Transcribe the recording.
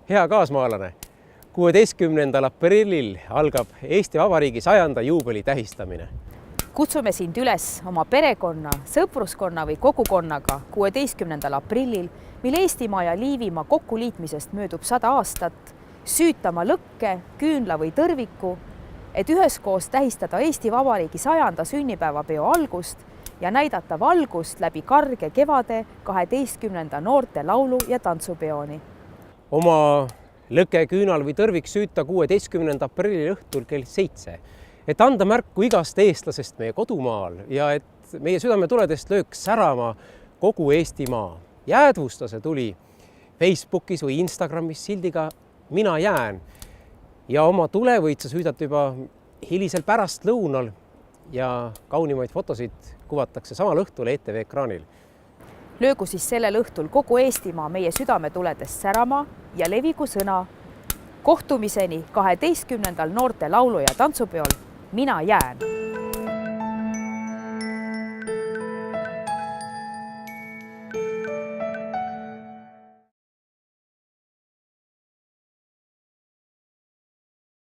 Hea kaasmaalane, 16. aprillil algab Eesti Vabariigi 100. juubeli tähistamine. Kutsume sind üles oma perekonna, sõpruskonna või kogukonnaga 16. aprillil, mil Eestimaa ja Liivimaa kokkuliitmisest möödub 100 aastat, süütama lõkke, küünla või tõrviku, et üheskoos tähistada Eesti Vabariigi 100. sünnipäevapeo algust ja näidata valgust läbi karge kevade 12. noorte laulu- ja tantsupeoni. Oma lõke, küünal või tõrvik süüta 16. aprilli õhtul kell 7, et anda märku igast eestlasest meie kodumaal ja et meie südametuledest lööks särama kogu Eestimaa. Jäädvusta see tuli Facebookis või Instagramis sildiga Mina jään ja oma tule võid sa süüdata juba hilisel pärastlõunal ja kaunimaid fotosid kuvatakse samal õhtul ETV ekraanil. Löögu siis sellel õhtul kogu Eestimaa meie südametuledest särama ja levigu sõna. Kohtumiseni 12. noorte laulu- ja tantsupeol Mina jään!